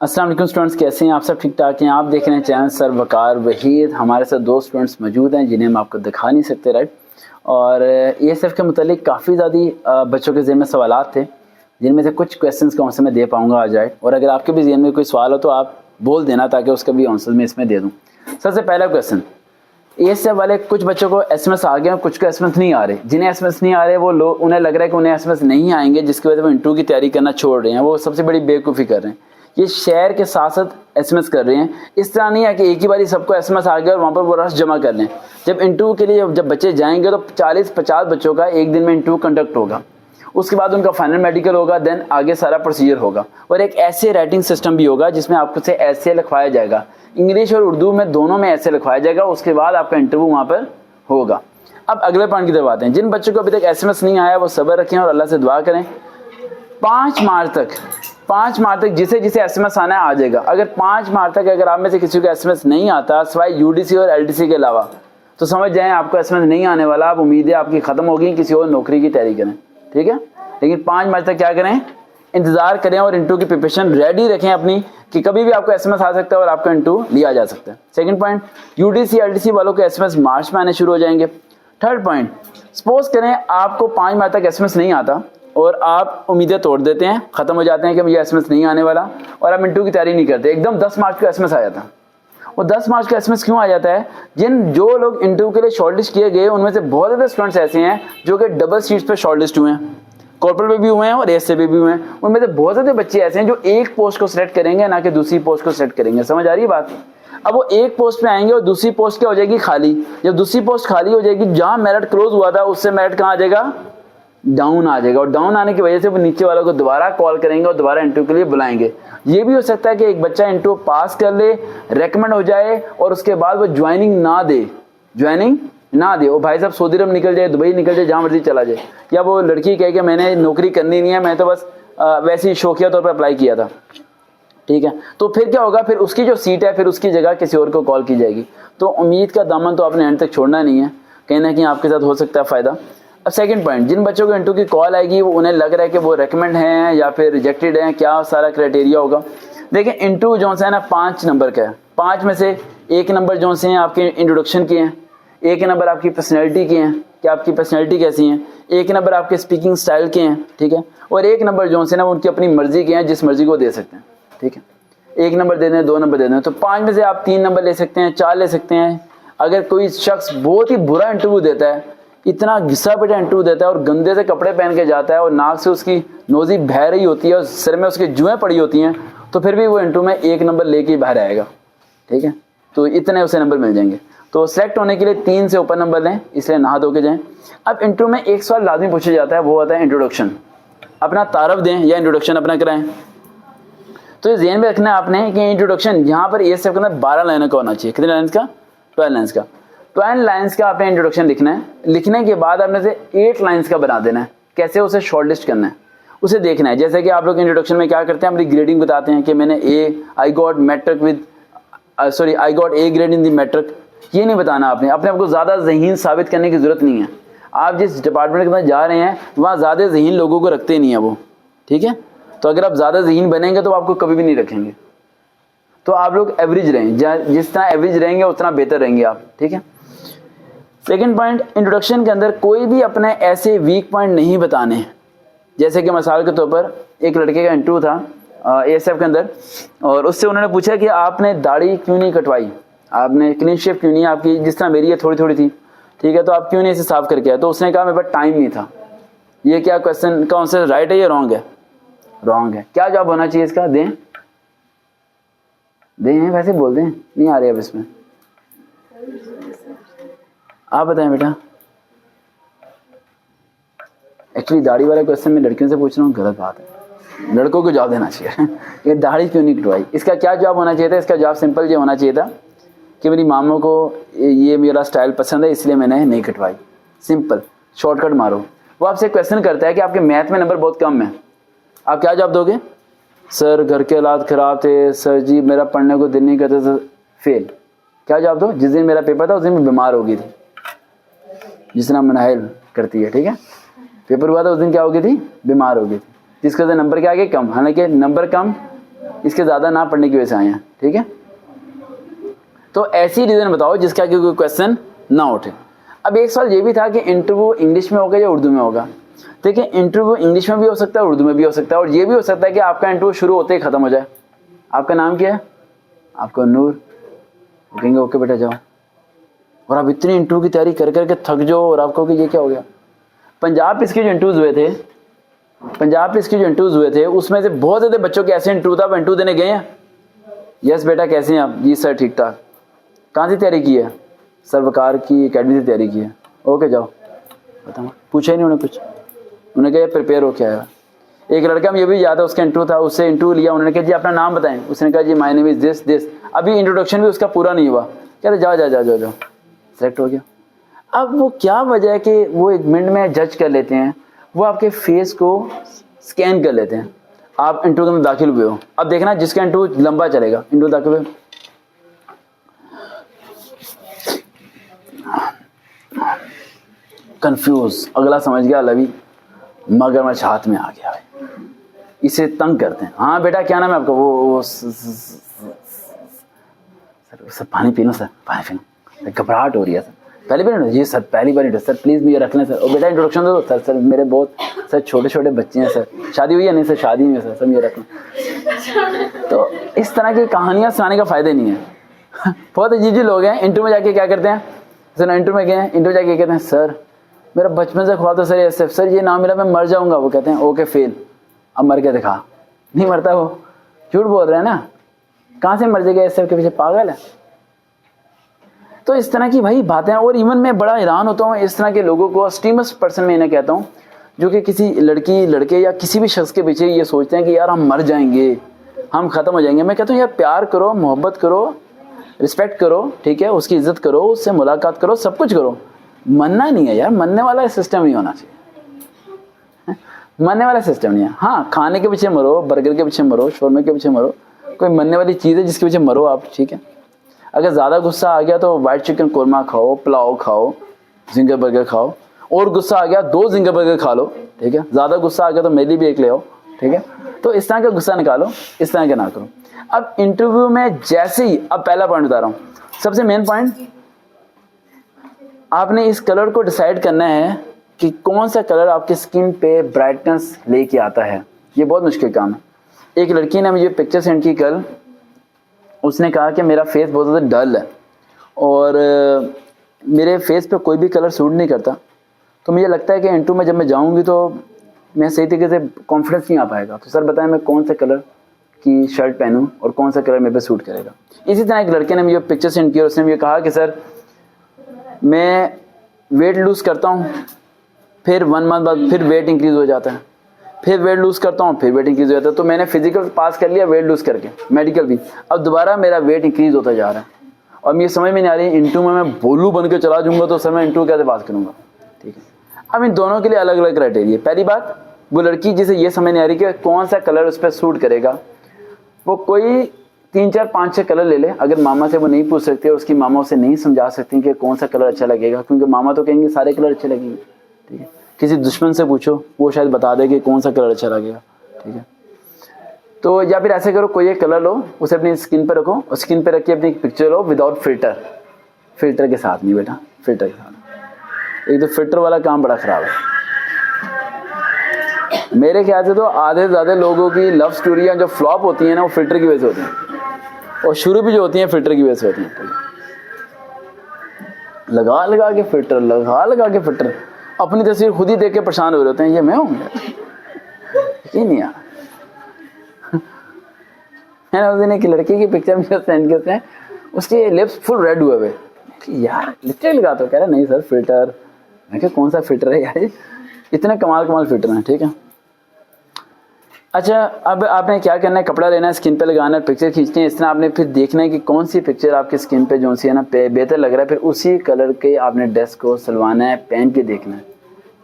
अस्सलाम वालेकुम स्टूडेंट्स, कैसे हैं आप सब? ठीक ठाक हैं? आप देख रहे हैं चैनल सर वकार वहीद। हमारे साथ दो स्टूडेंट्स मौजूद हैं जिन्हें हम आपको दिखा नहीं सकते, राइट। और ESF के मुतालिक काफ़ी ज़्यादा बच्चों के ज़हन में सवालात थे, जिनमें से कुछ क्वेश्चंस का आंसर मैं दे पाऊँगा आज, राइट। और अगर आपके भी ज़हन में कोई सवाल हो तो आप बोल देना ताकि उसका भी आंसर मैं इसमें दे दूँ। सबसे पहला क्वेश्चन, ESF वाले कुछ बच्चों को SMS आ गए और कुछ को SMS नहीं आ रहे। जिन्हें SMS नहीं आ रहे वो लोग, उन्हें लग रहा है कि उन्हें SMS नहीं आएंगे, जिसकी वजह से वो इंटरव्यू की तैयारी करना छोड़ रहे हैं। वो सबसे बड़ी बेवकूफ़ी कर रहे हैं। ये शेयर के साथ साथ SMS कर रहे हैं। इस तरह नहीं है कि एक ही बारी सबको SMS आ गया और वहाँ पर वो रश जमा कर लें। जब इंटरव्यू के लिए जब बच्चे जाएंगे तो 40-50 बच्चों का एक दिन में इंटरव्यू कंडक्ट होगा। उसके बाद उनका फाइनल मेडिकल होगा, देन आगे सारा प्रोसीजर होगा। और एक ऐसे राइटिंग सिस्टम भी होगा जिसमें आपको से ऐसे लिखवाया जाएगा, इंग्लिश और उर्दू में दोनों में ऐसे लिखवाया जाएगा। उसके बाद आपका इंटरव्यू वहाँ पर होगा। अब अगले पॉइंट की तरफ आते हैं। जिन बच्चों को अभी तक SMS नहीं आया वो सब्र रखें और अल्लाह से दुआ करें। 5 मार्च तक जिसे जिसे SMS आना है आ जाएगा। अगर 5 मार्च तक अगर आप में से किसी को SMS नहीं आता सिवाय UDC और LDC के अलावा, तो समझ जाएं आपको SMS नहीं आने वाला। आप उम्मीदें आपकी खत्म हो गई, किसी और नौकरी की तैयारी करें, ठीक है। लेकिन 5 मार्च तक क्या करें, इंतजार करें और इंटरव्यू की प्रिपरेशन रेडी रखें अपनी, कि कभी भी आपको SMS आ सकता है और आपका इंटरव्यू लिया जा सकता है। सेकंड पॉइंट, UDC LDC वालों के SMS मार्च में आने शुरू हो जाएंगे। थर्ड पॉइंट, सपोज करें आपको 5 मार्च तक SMS नहीं आता और आप उम्मीदें तोड़ देते हैं, खत्म हो जाते हैं कि मुझे SMS नहीं आने वाला, और आप इंटरव्यू की तैयारी नहीं करते। एकदम 10 मार्च को SMS आ जाता है। वो 10 मार्च का SMS क्यों आ जाता है? जो लोग इंटरव्यू के लिए शॉर्टलिस्ट किए गए उनमें से बहुत ज़्यादा स्टूडेंट्स ऐसे हैं जो कि डबल सीट्स पे शॉर्टलिस्ट हुए हैं, कॉर्पोरेट में भी हुए हैं और ASA पे भी हुए हैं। उनमें से बहुत ज़्यादा बच्चे ऐसे हैं जो एक पोस्ट को सिलेक्ट करेंगे ना कि दूसरी पोस्ट को सिलेक्ट करेंगे। समझ आ रही है बात? अब वो एक पोस्ट पे आएंगे और दूसरी पोस्ट क्या हो जाएगी, खाली। जब दूसरी पोस्ट खाली हो जाएगी, जहां मेरिट क्लोज हुआ था उससे मेरिट कहाँ आ जाएगा, डाउन आ जाएगा। और डाउन आने की वजह से वो नीचे वालों को दोबारा कॉल करेंगे और दोबारा इंटरव्यू के लिए बुलाएंगे। ये भी हो सकता है कि एक बच्चा इंटरव्यू पास कर ले, रेकमेंड हो जाए और उसके बाद वो ज्वाइनिंग ना दे। वो भाई साहब सऊदी अरब निकल जाए, दुबई निकल जाए, जहां मर्जी चला जाए। या वो लड़की कहे कि मैंने नौकरी करनी नहीं है, मैं तो बस वैसे ही शौकिया तौर पर अप्लाई किया था, ठीक है। तो फिर क्या होगा, फिर उसकी जो सीट है फिर उसकी जगह किसी और को कॉल की जाएगी। तो उम्मीद का दामन तो आपने एंड तक छोड़ना नहीं है, कहीं ना कहीं आपके साथ हो सकता है फ़ायदा। अब सेकंड पॉइंट, जिन बच्चों को इंटरव्यू की कॉल आएगी वो उन्हें लग रहा है कि वो रेकमेंड हैं या फिर रिजेक्टेड हैं, क्या सारा क्राइटेरिया होगा। देखिए इंटरव्यू जो है ना 5 नंबर का है। 5 में से 1 नंबर जो से हैं आपके इंट्रोडक्शन के हैं, 1 नंबर आपकी पर्सनैलिटी के हैं कि आपकी पर्सनैलिटी कैसी है, 1 नंबर आपके स्पीकिंग स्टाइल के हैं, ठीक है। और 1 नंबर जो से ना उनकी अपनी मर्जी के हैं, जिस मर्जी को दे सकते हैं, ठीक है। 1 नंबर दे दें, 2 नंबर दे दें। तो 5 में से आप 3 नंबर ले सकते हैं, 4 ले सकते हैं। अगर कोई शख्स बहुत ही बुरा इंटरव्यू देता है, इतना घिसा पिटा इंटरव्यू देता है और गंदे से कपड़े पहन के जाता है और नाक से उसकी नोजी बह रही होती है और सिर में उसकी जुएं पड़ी होती हैं, तो फिर भी वो इंटरव्यू में 1 नंबर लेके ही बाहर आएगा, ठीक है। तो इतने उसे नंबर मिल जाएंगे। तो सेलेक्ट होने के लिए 3 से ऊपर नंबर लें, इसलिए नहा धो के जाएं। अब इंटरव्यू में एक सवाल लाजमी पूछा जाता है, वो होता है इंट्रोडक्शन। अपना तारफ दें या इंट्रोडक्शन अपना कराएं। तो ये ध्यान में रखना है आपने कि इंट्रोडक्शन यहाँ पर ESF के अंदर 12 लाइनों का होना चाहिए। कितने लाइन्स का? 12 लाइन्स का। 12 लाइन्स का आपने इंट्रोडक्शन लिखना है। लिखने के बाद आपने से 8 लाइन्स का बना देना है। कैसे? उसे शॉर्टलिस्ट करना है, उसे देखना है। जैसे कि आप लोग इंट्रोडक्शन में क्या करते हैं, अपनी ग्रेडिंग बताते हैं कि मैंने I got A grade in the matric. ये नहीं बताना आपने। अपने आपको ज़्यादा ज़हीन साबित करने की ज़रूरत नहीं है। आप जिस डिपार्टमेंट के अंदर जा रहे हैं वहाँ ज़्यादा ज़हीन लोगों को रखते नहीं है वो, ठीक है। तो अगर आप ज़्यादा ज़हीन बनेंगे तो आपको कभी भी नहीं रखेंगे। तो आप लोग एवरेज रहें, जिस तरह एवरेज रहेंगे उतना बेहतर रहेंगे आप, ठीक है। सेकंड पॉइंट, इंट्रोडक्शन के अंदर कोई भी अपने ऐसे वीक पॉइंट नहीं बताने। जैसे कि मिसाल के तौर पर एक लड़के का इंटरव्यू था ESF के अंदर और उससे उन्होंने पूछा कि आपने दाढ़ी क्यों नहीं कटवाई, आपने क्लीन शेव क्यों नहीं, आपकी जिस तरह मेरी है थोड़ी थोड़ी थी, ठीक है, तो आप क्यों नहीं इसे साफ करके आए? तो उसने कहा मेरे पास टाइम नहीं था। ये क्या क्वेश्चन का आंसर राइट है या रॉन्ग है? रॉन्ग है। क्या जवाब होना चाहिए इसका? दें वैसे बोल दें, नहीं आ रही अब इसमें। आप बताएं बेटा। एक्चुअली दाढ़ी वाला क्वेश्चन मैं लड़कियों से पूछ रहा हूँ, गलत बात है। लड़कों को जवाब देना चाहिए ये दाढ़ी क्यों नहीं कटवाई। इसका क्या जवाब होना चाहिए था? इसका जवाब सिंपल ये होना चाहिए था कि मेरी मामों को ये मेरा स्टाइल पसंद है इसलिए मैंने नहीं कटवाई। सिंपल, शॉर्टकट मारो। वो आपसे क्वेश्चन करता है कि आपके मैथ में नंबर बहुत कम है, आप क्या जवाब दोगे? सर घर के हालात ख़राब थे, सर जी मेरा पढ़ने को दिल नहीं करता था, फेल। क्या जवाब दो? जिस दिन मेरा पेपर था उस दिन मैं बीमार हो गई थी, जिस दिन मनाहिल करती है, ठीक है। पेपर हुआ था उस दिन क्या हो गई थी? बीमार हो गई थी, जिसके वजह नंबर क्या आ गए? कम। हालांकि नंबर कम इसके ज़्यादा ना पढ़ने की वजह से आए हैं, ठीक है। तो ऐसी रीज़न बताओ जिसका आगे कोई क्वेश्चन ना उठे। अब एक सवाल ये भी था कि इंटरव्यू इंग्लिश में होगा या उर्दू में होगा। देखिए इंटरव्यू इंग्लिश में भी हो सकता है, उर्दू में भी हो सकता है, और ये भी हो सकता है कि आपका इंटरव्यू शुरू होते ही खत्म हो जाए। आपका नाम क्या है? आपका नूर। कहेंगे ओके बेटा जाओ, और आप इतनी इंटरव्यू की तैयारी कर करके थक जाओ और आपको कि ये क्या हो गया। पंजाब पुलिस के जो इंटरव्यूज हुए थे, पंजाब पुलिस के जो इंटरव्यूज हुए थे, उसमें से बहुत ज़्यादा बच्चों के ऐसे इंटरव्यू था, वो इंटरव्यू देने गए हैं। यस बेटा कैसे हैं आप? जी सर ठीक ठाक। कहाँ से तैयारी की है? सर वकार की एकेडमी से तैयारी की है। ओके जाओ। बताओ, पूछा ही नहीं उन्होंने कुछ, उन्होंने कहा प्रिपेयर हो क्या है। एक लड़का में ये भी याद है, उसका इंटरव्यू था, उससे इंटरव्यू लिया, उन्होंने कहा जी अपना नाम बताएं। उसने कहा जी my name is this this. अभी इंट्रोडक्शन भी उसका पूरा नहीं हुआ, कहते जाओ जाओ जाओ जाओ जाओ, सेलेक्ट हो गया। अब वो क्या वजह है कि वो एक मिनट में जज कर लेते हैं, वो आपके फेस को स्कैन कर लेते हैं। आप इंटरव्यू में दाखिल हुए हो, अब देखना जिसका इंटरव्यू लंबा चलेगा, इंटरव्यू दाखिल हुए, कंफ्यूज, अगला समझ गया लवी, मगरमच्छ हाथ में आ गया है, इसे तंग करते हैं। हाँ बेटा क्या नाम है आपका? वो सर पानी पी लो सर, पानी पी लो, घबराहट हो रही है सर। पहली बार जी सर, पहली बार सर प्लीज मुझे रख लें सर। और बेटा इंट्रोडक्शन दो सर। सर मेरे बहुत सर छोटे छोटे बच्चे हैं सर, शादी हुई है? नहीं सर शादी नहीं है सर, मुझे रख लें। तो इस तरह की कहानियां सुनाने का फायदा नहीं है। बहुत अजीब लोग हैं, इंटरव्यू में जाके क्या करते हैं, सर इंटरव्यू में गए, इंटरव्यू जाके कहते हैं सर मेरा बचपन से ख्वाब था सर ऐसे, सर ये ना मिला मैं मर जाऊंगा। वो कहते हैं ओके फेल, अब मर के दिखा। नहीं मरता, वो झूठ बोल रहे हैं ना, कहाँ से मर जाएगा ऐसे के पीछे, पागल है। तो इस तरह की भाई बातें, और इवन मैं बड़ा हैरान होता हूँ इस तरह के लोगों को, एक्सट्रीमिस्ट पर्सन मैं इन्हें कहता हूँ, जो कि किसी लड़की लड़के या किसी भी शख्स के पीछे ये सोचते हैं कि यार हम मर जाएंगे, हम खत्म हो जाएंगे। मैं कहता हूँ यार प्यार करो, मोहब्बत करो, रिस्पेक्ट करो, ठीक है, उसकी इज्जत करो, उससे मुलाकात करो, सब कुछ करो। मरना नहीं है यार, मरने वाला सिस्टम नहीं होना चाहिए, मरने वाला सिस्टम नहीं है। हाँ खाने के पीछे मरो, बर्गर के पीछे मरो, शोरमे के पीछे मरो, कोई मरने वाली चीज़ है जिसके पीछे मरो आप, ठीक है। अगर ज़्यादा गुस्सा आ गया तो वाइट चिकन कोरमा खाओ, पुलाव खाओ, जिंगर बर्गर खाओ, और गुस्सा आ गया 2 जिंगर बर्गर खा लो, ठीक है। ज़्यादा गुस्सा आ गया तो मेरे भी एक ले आओ, ठीक है। तो इस तरह का गुस्सा निकालो, इस तरह का ना करो। अब इंटरव्यू में जैसे ही, अब पहला पॉइंट बता रहा हूँ, सबसे मेन पॉइंट, आपने इस कलर को डिसाइड करना है कि कौन सा कलर आपकी स्किन पे ब्राइटनेस लेके आता है। ये बहुत मुश्किल काम है। एक लड़की ने मुझे पिक्चर सेंड की कल, उसने कहा कि मेरा फेस बहुत ज़्यादा डल है और मेरे फेस पे कोई भी कलर सूट नहीं करता, तो मुझे लगता है कि इंटरव्यू में जब मैं जाऊंगी तो मैं सही तरीके से कॉन्फिडेंस नहीं आ पाएगा। तो सर बताएं मैं कौन से कलर की शर्ट पहनूं और कौन सा कलर मेरे पे सूट करेगा। इसी तरह एक लड़के ने मुझे पिक्चर सेंड की और उसने मुझे कहा कि सर मैं वेट लूज़ करता हूँ, फिर 1 मंथ बाद फिर वेट इंक्रीज़ हो जाता है, फिर वेट लूज़ करता हूँ, फिर वेट इंक्रीज़ हो जाता है। तो मैंने फिजिकल पास कर लिया वेट लूज़ करके, मेडिकल भी, अब दोबारा मेरा वेट इंक्रीज़ होता जा रहा है और मुझे समझ में नहीं आ रही इंटरव्यू में मैं बोलू बन के चला जाऊँगा तो सर मैं इंटरव्यू कैसे पास करूँगा, ठीक है। अब इन दोनों के लिए अलग अलग क्राइटेरिया। पहली बात, वो लड़की जिसे ये समझ नहीं आ रही कि कौन सा कलर उस पर सूट करेगा, वो कोई 3, 4, 5, 6 कलर ले ले। अगर मामा से वो नहीं पूछ सकती और उसकी मामा उसे नहीं समझा सकती कि कौन सा कलर अच्छा लगेगा, क्योंकि मामा तो कहेंगे सारे कलर अच्छे लगेंगे, ठीक है। किसी दुश्मन से पूछो, वो शायद बता दे कि कौन सा कलर अच्छा लगेगा, ठीक है। तो या फिर ऐसे करो, कोई एक कलर लो, उसे अपनी स्किन पर रखो और स्किन पर रख के अपनी पिक्चर लो विदाउट फिल्टर, फिल्टर के साथ नहीं बेटा, फिल्टर के साथ। एक तो फिल्टर वाला काम बड़ा खराब है। मेरे ख्याल से तो आधे से ज़्यादा लोगों की लव स्टोरियाँ जो फ्लॉप होती हैं ना, वो फिल्टर की वजह से होती हैं, और शुरू भी जो होती हैं फिल्टर की वजह से होती हैं। लगा लगा के फिल्टर, लगा लगा के फिल्टर, अपनी तस्वीर खुद ही देख के परेशान हो रहे होते हैं, ये मैं हूँ यकीन नहीं यार। मैंने उस दिन एक लड़की की पिक्चर मुझे सेंड की, उसने उसके लिप्स फुल रेड हुए हुए, यार लिपस्टिक लगा तो कह रहा नहीं सर फिल्टर। मैं क्या कौन सा फिल्टर है यार, इतने कमाल कमाल फिल्टर हैं, ठीक है। अच्छा अब आपने क्या करना है, कपड़ा लेना है, स्किन पे लगाना है, पिक्चर खींचनी है। इस तरह आपने फिर देखना है कि कौन सी पिक्चर आपकी स्किन पे जो सी है ना बेहतर लग रहा है, फिर उसी कलर के आपने ड्रेस को सिलवाना है, पहन के देखना है,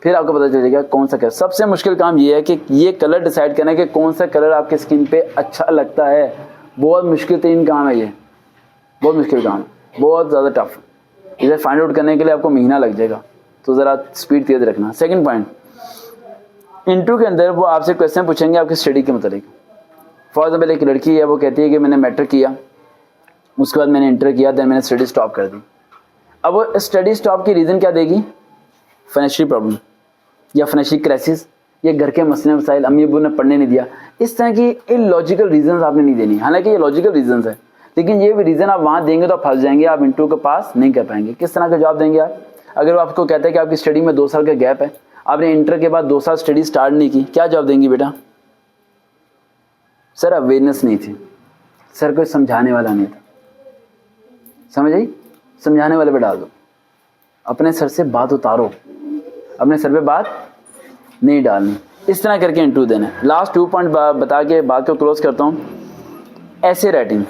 फिर आपको पता चलेगा कौन सा कलर। सबसे मुश्किल काम ये है कि ये कलर डिसाइड करना है कि कौन सा कलर आपके स्किन पे अच्छा लगता है। बहुत मुश्किल तरीन काम है ये, बहुत मुश्किल काम, बहुत ज़्यादा टफ। इसे फाइंड आउट करने के लिए आपको महीना लग जाएगा, तो ज़रा स्पीड तेज रखना। सेकंड पॉइंट, इंटरव्यू के अंदर वो आपसे क्वेश्चन पूछेंगे आपकी स्टडी के मुताबिक। फॉर एग्जाम्पल एक लड़की है, वो कहती है कि मैंने मैट्रिक किया, उसके बाद मैंने इंटर किया, देन मैंने स्टडी स्टॉप कर दी। अब वो स्टडी स्टॉप की रीज़न क्या देगी? फाइनेंशियल प्रॉब्लम या फाइनेंशियल क्राइसिस या घर के मसले मसाइल, अम्मी अब्बू ने पढ़ने नहीं दिया। इस तरह की इलॉजिकल रीजंस आपने नहीं देनी। हालांकि ये लॉजिकल रीजंस है, लेकिन ये भी रीज़न आप वहाँ देंगे तो आप फंस जाएंगे, आप इंटरव्यू के पास नहीं कर पाएंगे। किस तरह का जवाब देंगे आप? अगर वो आपको कहता है कि आपकी स्टडी में 2 साल का गैप है, आपने इंटर के बाद 2 साल स्टडी स्टार्ट नहीं की, क्या जवाब देंगी बेटा? सर अवेयरनेस नहीं थी, सर कोई समझाने वाला नहीं था। समझ आई? समझाने वाले पे डाल दो, अपने सर से बात उतारो, अपने सर पे बात नहीं डालनी। इस तरह करके इंटरव्यू देना है। लास्ट 2 पॉइंट बता के बात को क्लोज करता हूँ। ऐसे राइटिंग,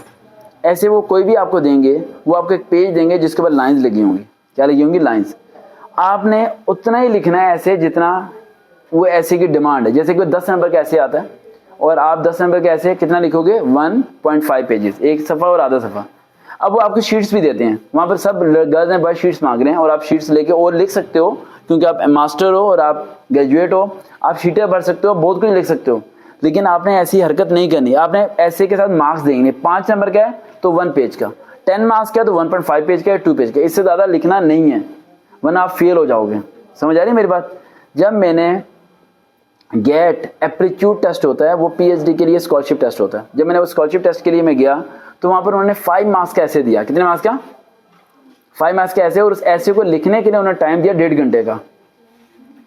ऐसे वो कोई भी आपको देंगे, वो आपको एक पेज देंगे जिसके ऊपर लाइंस लगी होंगी। क्या लगी होंगी? लाइंस। आपने उतना ही लिखना है ऐसे जितना वो ऐसे की डिमांड है। जैसे कि 10 नंबर का ऐसे आता है और आप 10 नंबर के ऐसे कितना लिखोगे? 1.5 पेजेस, एक सफ़ा और आधा सफ़ा। अब वो आपको शीट्स भी देते हैं, वहाँ पर सब गर्ल्स एंड बॉयज शीट्स मांग रहे हैं और आप शीट्स लेके और लिख सकते हो, क्योंकि आप मास्टर हो और आप ग्रेजुएट हो, आप शीटें भर सकते हो, बहुत कुछ लिख सकते हो। लेकिन आपने ऐसी हरकत नहीं करनी। आपने ऐसे के साथ मार्क्स देंगे। 5 नंबर का है तो 1 पेज का, 10 मार्क्स का है तो 1.5 पेज का या 2 पेज का, इससे ज़्यादा लिखना नहीं है, वरना आप फेल हो जाओगे। समझ आ रही है मेरी बात? जब मैंने गेट एप्टीट्यूड टेस्ट होता है, वो पीएचडी के लिए स्कॉलरशिप टेस्ट होता है, जब मैंने वो स्कॉलरशिप टेस्ट के लिए मैं गया तो वहाँ पर उन्होंने 5 मार्क्स का ऐसे दिया। कितने मार्क्स का? 5 मार्क्स का ऐसे, और उस ऐसे को लिखने के लिए उन्होंने टाइम दिया 1.5 घंटे का।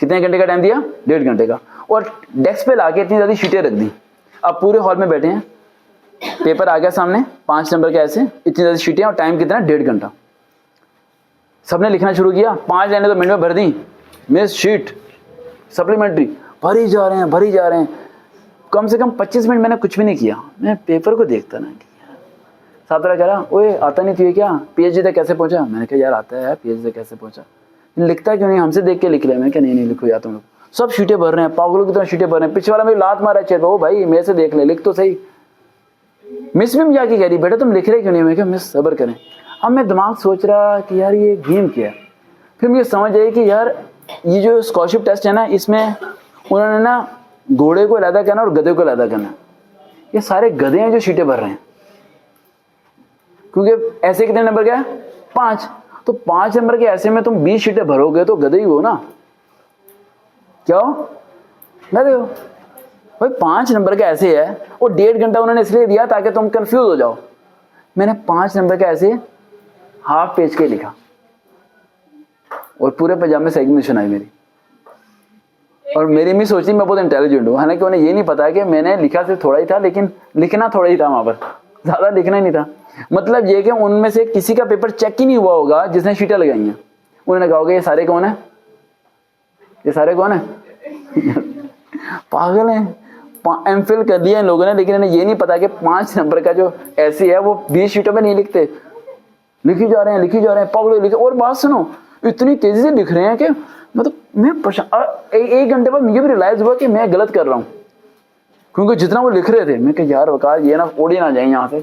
कितने घंटे का टाइम दिया? 1.5 घंटे का। और डेस्क पे लाके इतनी ज़्यादा शीटें रख दी। अब पूरे हॉल में बैठे हैं, पेपर आ गया सामने, 5 नंबर के ऐसे, इतनी ज़्यादा शीटें और टाइम कितना? 1.5 घंटा। सबने लिखना शुरू किया, 5 लाइनें तो मिनट में भर दी, मिस शीट सप्लीमेंट्री, भरी जा रहे हैं, भरी जा रहे हैं। कम से कम 25 मिनट मैंने कुछ भी नहीं किया, मैं पेपर को देखता ना। सातरा कह रहा, ओए आता नहीं तुझे क्या? पीएचडी तक कैसे पहुंचा? मैंने कहा यार आता है, पीएचडी तक कैसे पहुंचा? लिखता क्यों नहीं? हमसे देख के लिख ले। मैं क्या नहीं लिखो यार तुम लोग, सब शीटें भर रहे हैं, पागलों की तरह शीटें भर रहे हैं। पीछे वाला मेरी लात मारा चेयर, ओ भाई मेरे से देख ले, लिख तो सही। मिस भी जाके कह रही, बेटा तुम लिख रहे क्यों नहीं? मैं क्या मिस सब्र करें। अब मैं दिमाग सोच रहा कि यार ये गेम क्या है। फिर मुझे समझ आई कि यार ये जो स्कॉलरशिप टेस्ट है ना, इसमें उन्होंने ना घोड़े को अलहदा करना और गधे को अलहदा करना। ये सारे गधे हैं जो शीटें भर रहे हैं, क्योंकि ऐसे कितने नंबर का है? 5। तो 5 नंबर के ऐसे में तुम 20 शीटें भरोगे तो गधे ही हो ना। क्या हो? गधे हो भाई। 5 नंबर का ऐसे है और 1.5 घंटा उन्होंने इसलिए दिया ताकि तुम कंफ्यूज हो जाओ। मैंने 5 नंबर का ऐसे हाफ पेज के लिखा और पूरे पजामे से एग्जीबिशन आई मेरी। और मेरी भी सोची मैं बहुत इंटेलिजेंट हूँ, हालांकि उन्हें ये नहीं पता कि मैंने लिखा सिर्फ थोड़ा ही था, लेकिन लिखना थोड़ा ही था, वहां पर ज्यादा लिखना ही नहीं था। मतलब ये कि उनमें से किसी का पेपर चेक ही नहीं हुआ होगा जिसने शीटें लगाई हैं। उन्होंने कहा होगा ये सारे कौन है, ये सारे कौन है? पागल हैं। एमफिल कर दिया इन लोगों ने, लेकिन इन्हें ये नहीं पता कि 5 नंबर का जो ऐसी है वो 20 शीटों में नहीं लिखते, लिखी जा रहे हैं, लिखी जा रहे हैं, पागल लिखे। और बात सुनो, इतनी तेजी से लिख रहे हैं कि मतलब मैं एक घंटे बाद मुझे भी रियलाइज हुआ कि मैं गलत कर रहा हूँ, क्योंकि जितना वो लिख रहे थे मैं कि यार वकार ये ना उड़ ही ना जाए यहाँ से,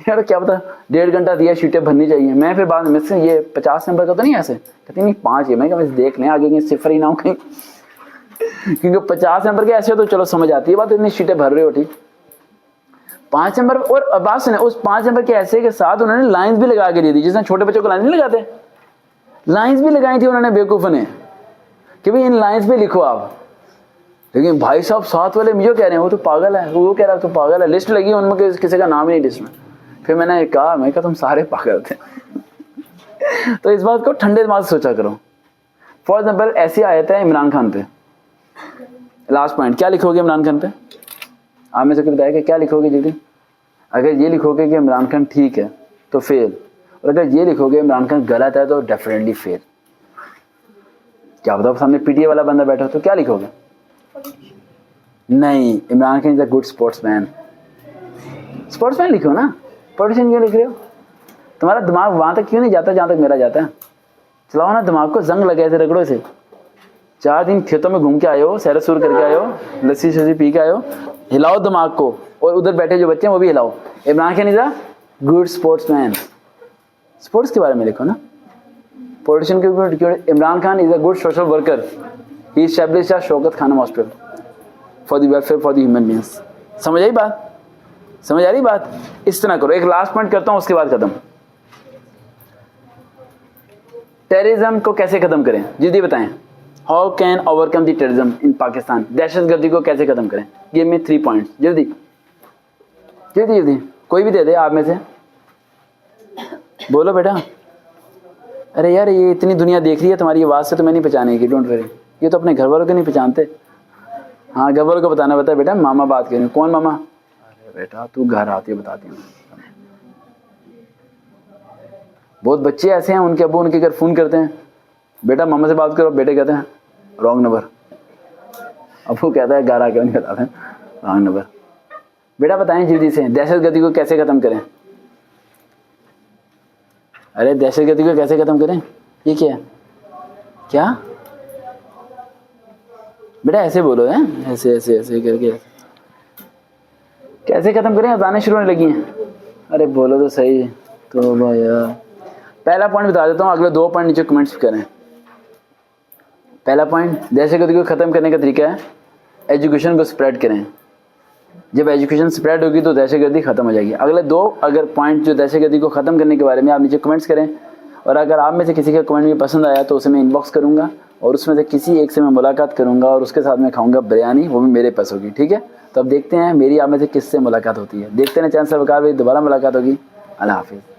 यार क्या पता 1.5 घंटा दिया, शीटें भरनी चाहिए। मैं फिर बाद में से ये 50 नंबर का तो नहीं ऐसे कहती, नहीं 5 है। मैं क्या देख लें आगे सिफर ही ना हो कहीं, क्योंकि 50 नंबर के ऐसे तो चलो समझ आती है बात, इतनी शीटें भर रहे हो ठीक। 5 नंबर और बात सुने, उस 5 नंबर के ऐसे के साथ उन्होंने लाइंस भी लगा के दी थी, जिसने छोटे बच्चों को लाइन नहीं लगाते, लाइंस भी लगाई थी उन्होंने बेवकूफ ने कि भाई इन लाइंस पे लिखो आप। लेकिन भाई साहब साथ वाले मुझे कह रहे हैं वो तो पागल है, वो कह रहा है तो पागल है। लिस्ट लगी उनमें किसी का नाम ही नहीं लिस्ट में। फिर मैंने कहा तुम सारे पागल थे। तो इस बात को ठंडे दिमाग से सोचा करो। फॉर एग्जाम्पल ऐसी आयत है इमरान खान पे, लास्ट पॉइंट, क्या लिखोगे इमरान खान पे? आप में से बताया कि क्या लिखोगे जल्दी? अगर ये लिखोगे कि इमरान खान ठीक है तो फेल, और अगर ये लिखोगे इमरान खान गलत है तो डेफिनेटली फेल। क्या बताओ सामने पीटीए वाला बंदा बैठा हो तो क्या लिखोगे? नहीं, Imran Khan is a good sportsman. Sportsman लिखो ना, पॉलिटिशियन क्यों लिख रहे हो? तुम्हारा दिमाग वहां तक क्यों नहीं जाता जहां तक मेरा जाता है? चलाओ ना दिमाग को, जंग लगे थे रगड़ो से। 4 दिन खेतों में घूम के आए हो, सैर सूर करके आए हो, लस्सी शस्सी पी के आए हो, हिलाओ दिमाग को। और उधर बैठे जो बच्चे हैं वो भी हिलाओ। Imran Khan is a good sportsman. Sports के बारे में लिखो ना। पॉलिटिशियन के ऊपर Imran Khan is a good social worker, he established a Shaukat Khanum hospital for the welfare for the human beings. समझ आई बात? समझ आ रही बात? इस तरह करो। एक लास्ट पॉइंट करता हूं, उसके बाद खत्म। टेररिज्म को कैसे खत्म करें, जल्दी बताएं। How can overcome the terrorism in Pakistan? दहशतगर्दी को कैसे खत्म करें? गिव मी 3 पॉइंट्स, जल्दी जल्दी जल्दी। कोई भी दे दे आप में से, बोलो बेटा। अरे यार, ये इतनी दुनिया देख रही है तुम्हारी आवाज से, तो मैं नहीं पहचानेगी, डोंट वरी। ये तो अपने घर वालों को नहीं पहचानते। हाँ, घर वालों को बताना पता है बेटा। मामा बात करें। कौन मामा? अरे बेटा तू घर आती है, बताती हूँ। बहुत बच्चे ऐसे हैं, उनके अब्बू उनके घर फोन करते हैं, बेटा मामा से बात करो, बेटे कहते हैं रॉन्ग नंबर। अब्बू कहता है घर आके नहीं बताते हैं, रॉन्ग नंबर। बेटा बताएं जल्दी से, दहशतगर्दी को कैसे खत्म करें? अरे दहशतगर्दी को कैसे खत्म करें? ये क्या है? क्या बेटा ऐसे बोलो है, ऐसे ऐसे ऐसे करके कैसे खत्म करें? बताने शुरू होने लगी हैं। अरे बोलो तो सही। तो भैया पहला पॉइंट बता देता हूँ, अगले 2 पॉइंट नीचे कमेंट्स करें। पहला पॉइंट, दहशतगर्दी को खत्म करने का तरीका है एजुकेशन को स्प्रेड करें। जब एजुकेशन स्प्रेड होगी तो दहशतगर्दी खत्म हो जाएगी। अगले 2 अगर पॉइंट जो दहशतगर्दी को खत्म करने के बारे में, आप नीचे कमेंट्स करें। और अगर आप में से किसी का कमेंट भी पसंद आया तो उसे मैं इनबॉक्स करूंगा और उसमें से किसी एक से मैं मुलाकात करूंगा और उसके साथ मैं खाऊंगा बिरयानी, वो भी मेरे पास होगी। ठीक है, तो अब देखते हैं मेरी आप में से किससे मुलाकात होती है। देखते हैं चैनल से वकार, दोबारा मुलाकात होगी। अल्लाह हाफिज़।